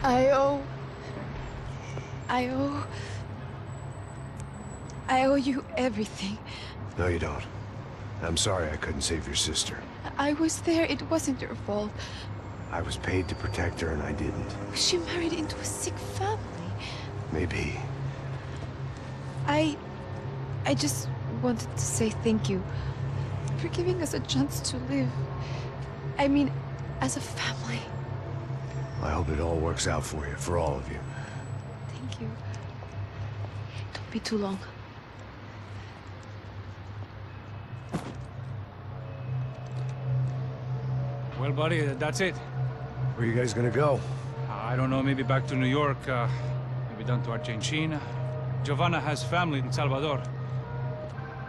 I owe... I owe you everything. No, you don't. I'm sorry I couldn't save your sister. I was there. It wasn't your fault. I was paid to protect her and I didn't. She married into a sick family. Maybe. I just wanted to say thank you for giving us a chance to live. I mean, as a family. I hope it all works out for you, for all of you. Thank you. Don't be too long. Well, buddy, that's it. Where are you guys gonna go? I don't know, maybe back to New York, maybe down to Argentina. Giovanna has family in Salvador.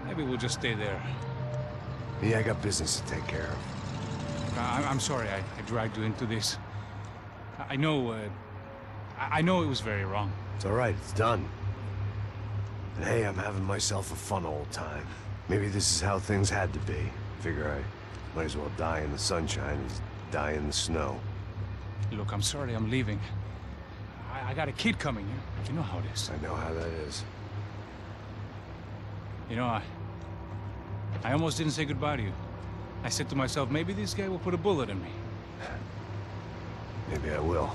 Maybe we'll just stay there. Me, I got business to take care of. I'm sorry I dragged you into this. I know it was very wrong. It's all right, it's done. And hey, I'm having myself a fun old time. Maybe this is how things had to be. Figure I might as well die in the sunshine as die in the snow. Look, I'm sorry I'm leaving. I got a kid coming. You know how it is. I know how that is. You know, I almost didn't say goodbye to you. I said to myself, maybe this guy will put a bullet in me. Maybe I will.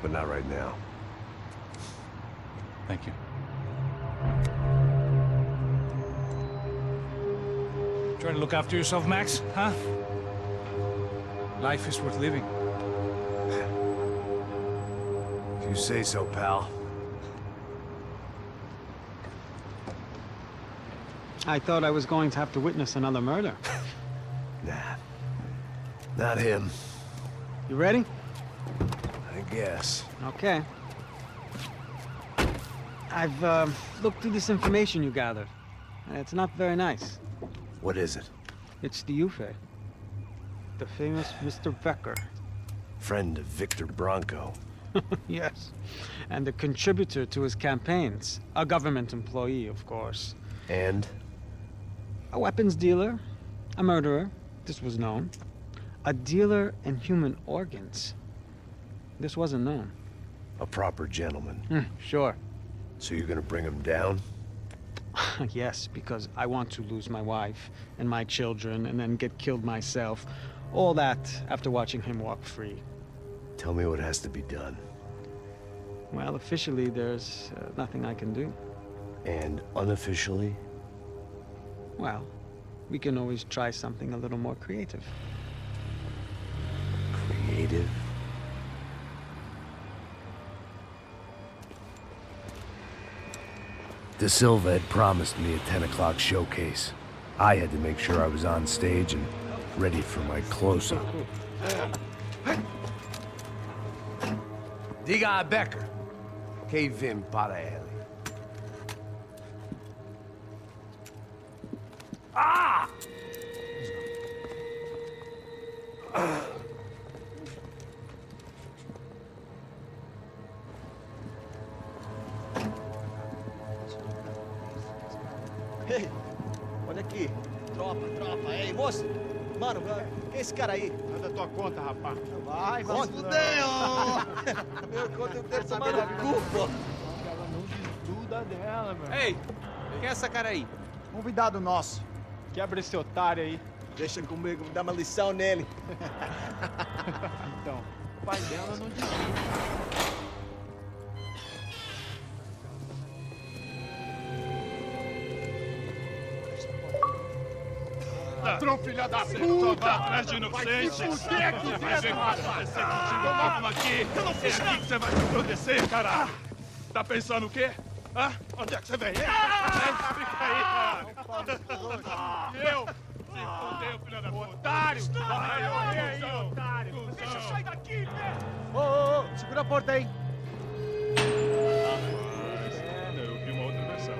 But not right now. Thank you. Try to look after yourself, Max, huh? Life is worth living. If you say so, pal. I thought I was going to have to witness another murder. Nah. Not him. You ready? I guess. Okay. I've looked through this information you gathered. It's not very nice. What is it? It's the Ufe. The famous Mr. Becker. Friend of Victor Bronco. Yes. And a contributor to his campaigns. A government employee, of course. And? A weapons dealer. A murderer. This was known. A dealer in human organs. This wasn't known. A proper gentleman. Sure. So you're gonna bring him down? Yes, because I want to lose my wife and my children and then get killed myself. All that after watching him walk free. Tell me what has to be done. Well, officially, there's nothing I can do. And unofficially? Well, we can always try something a little more creative. Creative? De Silva had promised me a 10 o'clock showcase. I had to make sure I was on stage and ready for my close-up. Diga a Becker. Que vim para ele. Ah! Ei, olha aqui. Tropa. Ei, moço. Mano, quem é esse cara aí? Manda tua conta, rapaz. Vai, fudeu! Meu conta eu quero saber da culpa. Ela não desgruda dela, meu. Ei, quem é essa cara aí? Convidado nosso. Quebra esse otário aí. Deixa comigo, me dá uma lição nele. Então, o pai dela não desgruda. Ladrão, filha da puta! Vai atrás de inocente! Vai se fuder aqui dentro! Vai aparecer contigo, vamos aqui! Eu não fiz nada! É aqui que você vai se proteger, caralho! Tá pensando o quê? Hã? Onde é que você vem? Fica aí, caralho! Eu? Se fudeu, filha da puta! Otário! Vai morrer aí, otário! Deixa eu sair daqui, né? Ô, segura a porta aí! Eu vi uma outra versão.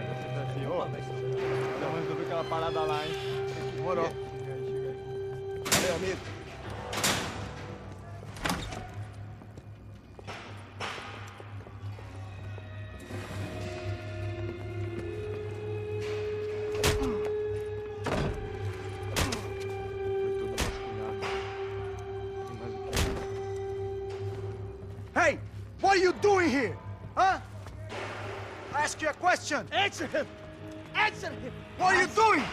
Vamos resolver aquela parada lá, hein? Demorou. Chega aí. Valeu, amigo. Hey, what are you doing here? Huh? I ask you a question. Answer him! Answer him! What are you doing?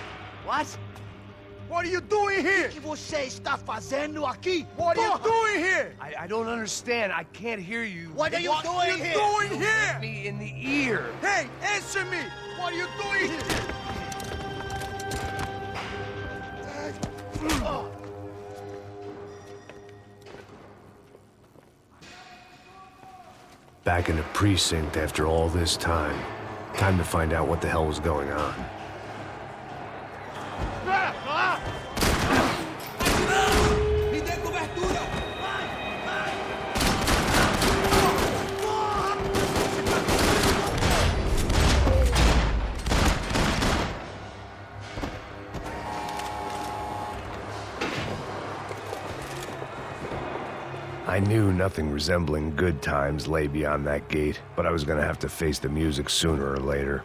What? What are you doing here? O que você está fazendo aqui? What are you doing here? I don't understand. I can't hear you. What are you doing here? What are you doing here? Me in the ear. Hey, answer me! What are you doing here? Back in the precinct after all this time. Time to find out what the hell was going on. Me dê cobertura! I knew nothing resembling good times lay beyond that gate, but I was gonna have to face the music sooner or later.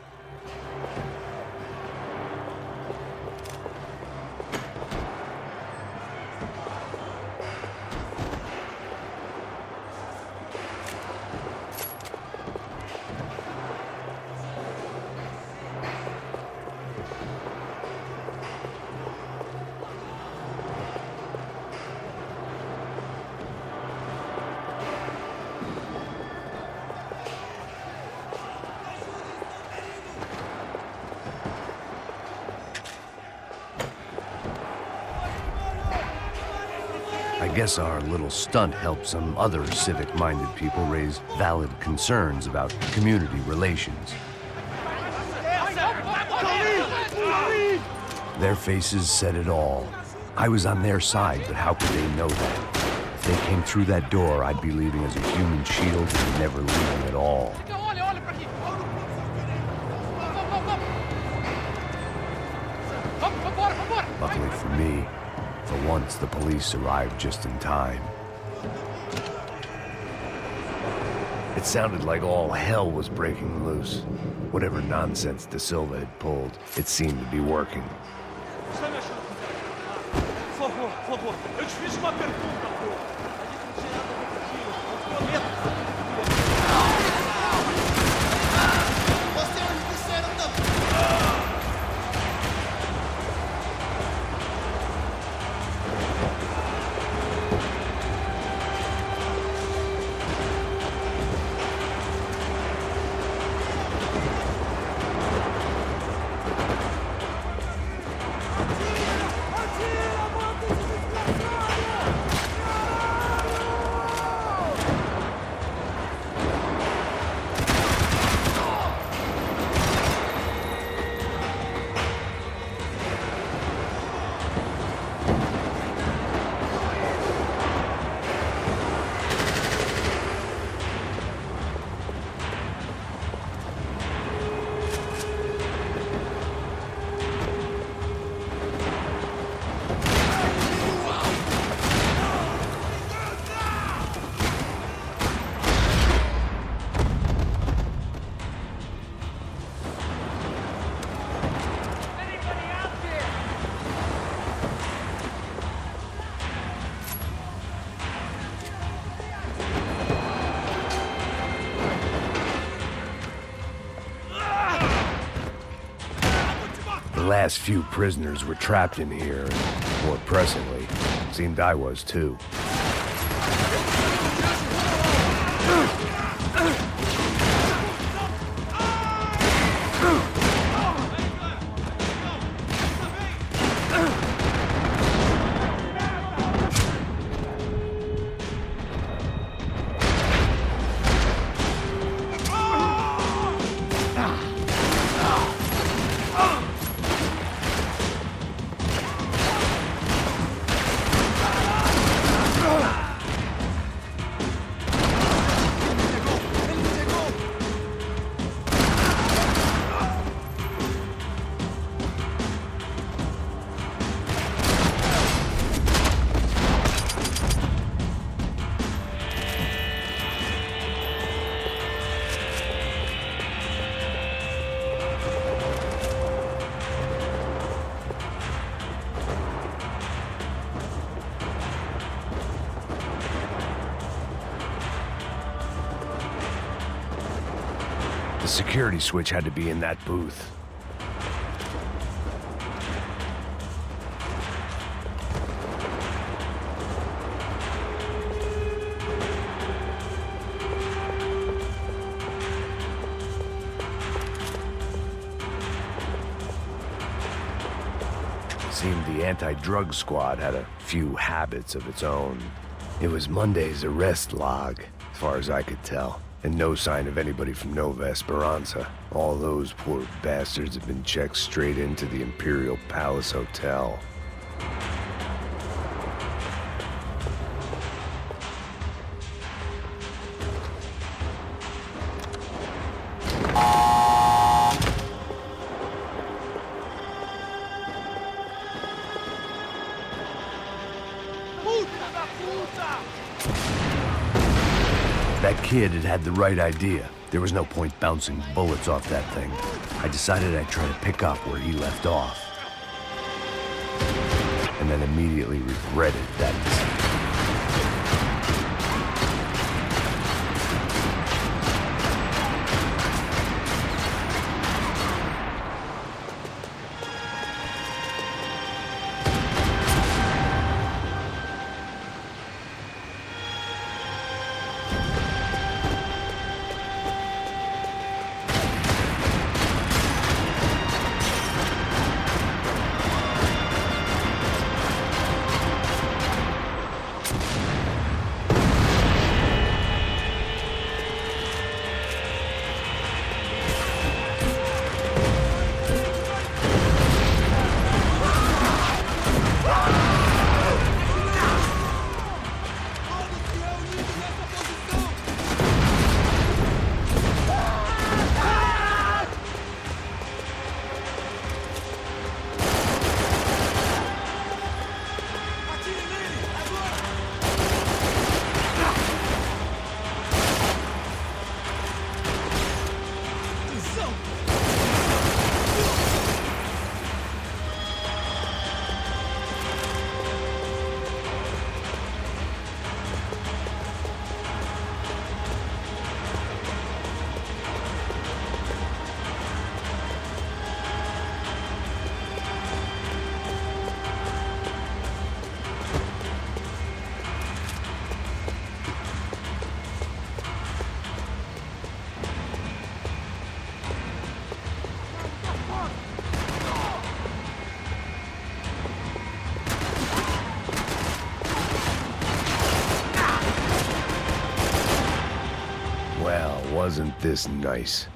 I guess our little stunt helped some other civic-minded people raise valid concerns about community relations. Their faces said it all. I was on their side, but how could they know that? If they came through that door, I'd be leaving as a human shield and never leaving at all. Luckily for me, for once the police arrived just in time. It sounded like all hell was breaking loose. Whatever nonsense De Silva had pulled, it seemed to be working. Por favor, eu te fiz uma pergunta, pô. Você é um parceiro também. The last few prisoners were trapped in here, and more pressingly, it seemed I was too. security switch had to be in that booth. Seemed the anti-drug squad had a few habits of its own. It was Monday's arrest log, as far as I could tell, and no sign of anybody from Nova Esperanza. All those poor bastards had been checked straight into the Imperial Palace Hotel. That kid had the right idea. There was no point bouncing bullets off that thing. I decided I'd try to pick up where he left off. And then immediately regretted that decision. Wasn't this nice?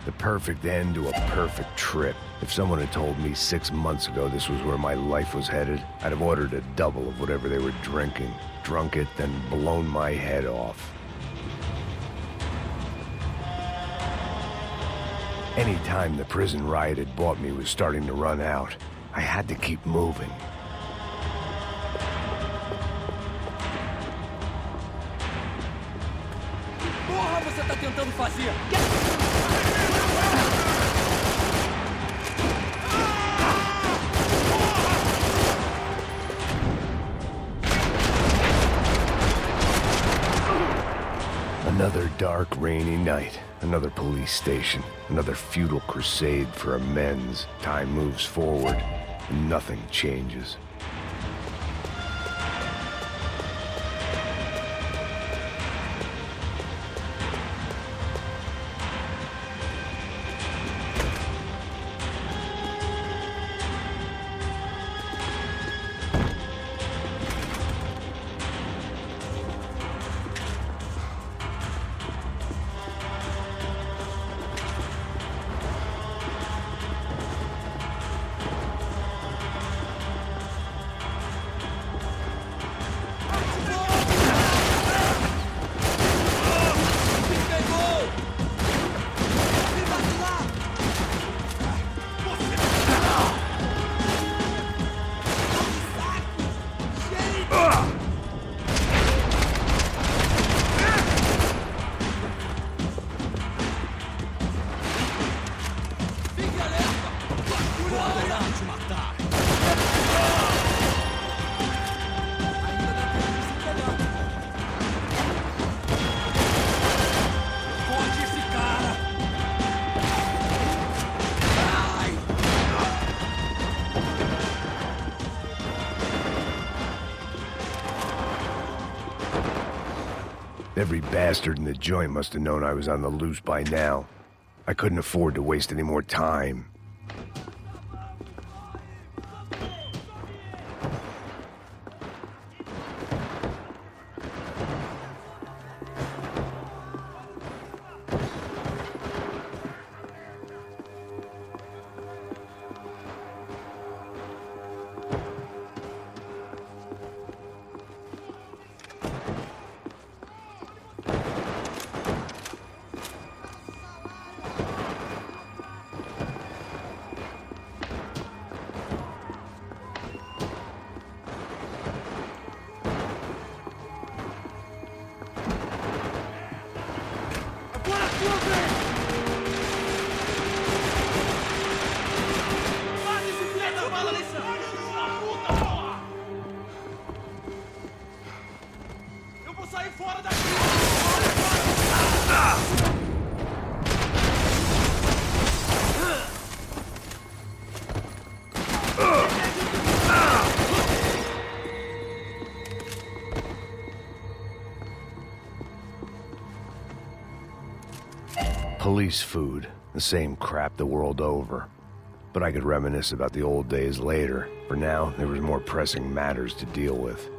The perfect end to a perfect trip. If someone had told me 6 months ago this was where my life was headed, I'd have ordered a double of whatever they were drinking, drunk it, then blown my head off. Any time the prison riot had bought me was starting to run out, I had to keep moving. Tentando fazer. Another dark, rainy night. Another police station. Another futile crusade for amends. Time moves forward, and nothing changes. Every bastard in the joint must have known I was on the loose by now. I couldn't afford to waste any more time. Police food, the same crap the world over. But I could reminisce about the old days later. For now, there was more pressing matters to deal with.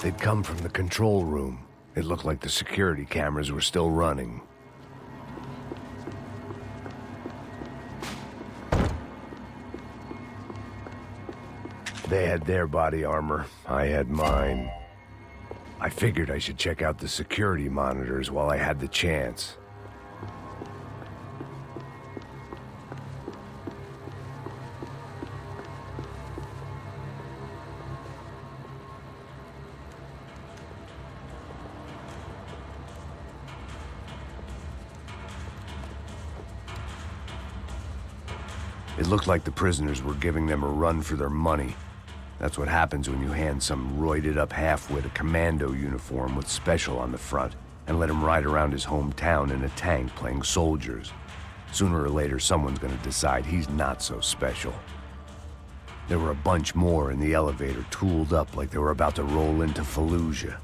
They'd come from the control room. It looked like the security cameras were still running. They had their body armor. I had mine. I figured I should check out the security monitors while I had the chance. It looked like the prisoners were giving them a run for their money. That's what happens when you hand some roided-up halfwit a commando uniform with special on the front and let him ride around his hometown in a tank playing soldiers. Sooner or later, someone's gonna decide he's not so special. There were a bunch more in the elevator, tooled up like they were about to roll into Fallujah.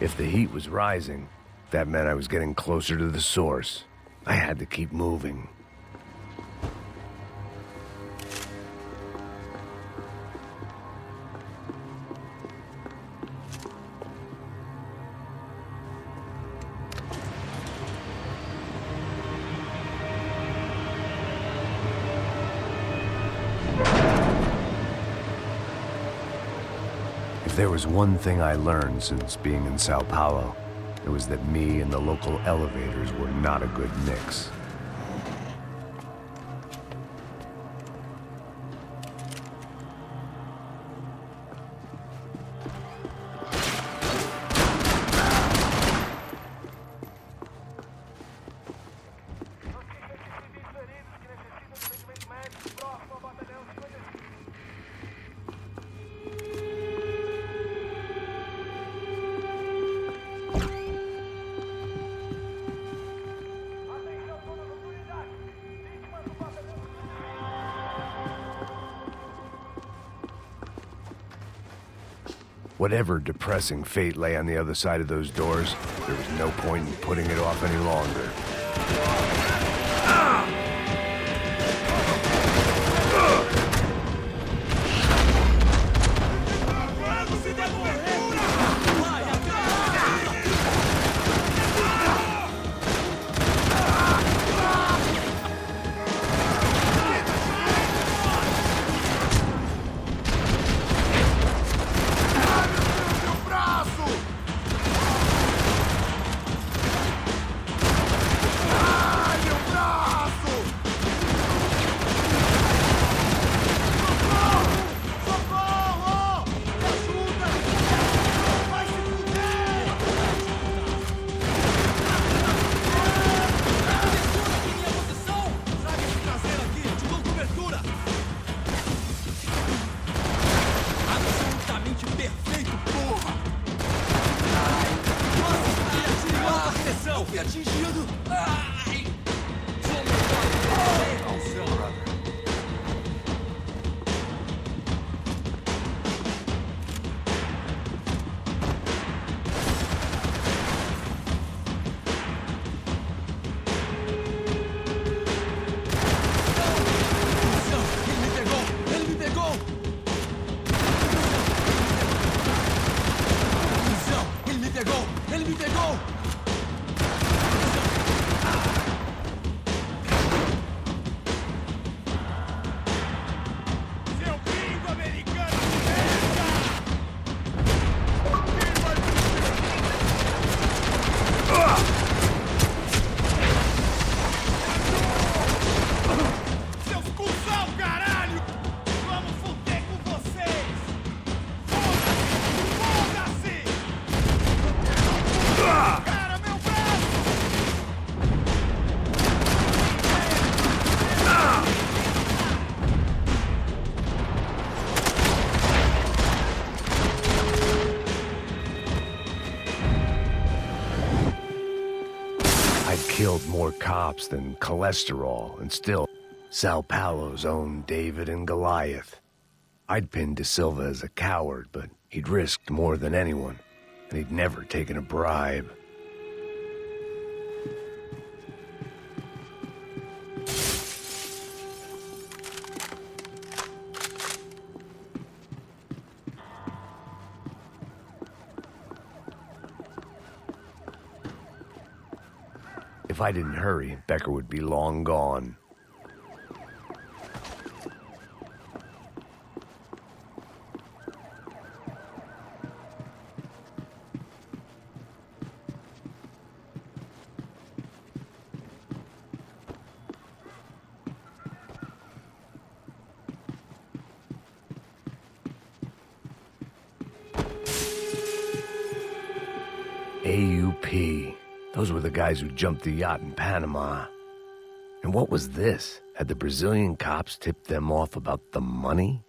If the heat was rising, that meant I was getting closer to the source. I had to keep moving. If there was one thing I learned since being in Sao Paulo, it was that me and the local elevators were not a good mix. Whatever depressing fate lay on the other side of those doors, there was no point in putting it off any longer. Killed more cops than cholesterol, and still, Sao Paulo's own David and Goliath. I'd pinned De Silva as a coward, but he'd risked more than anyone, and he'd never taken a bribe. If I didn't hurry, Becker would be long gone. AUP. Those were the guys who jumped the yacht in Panama. And what was this? Had the Brazilian cops tipped them off about the money?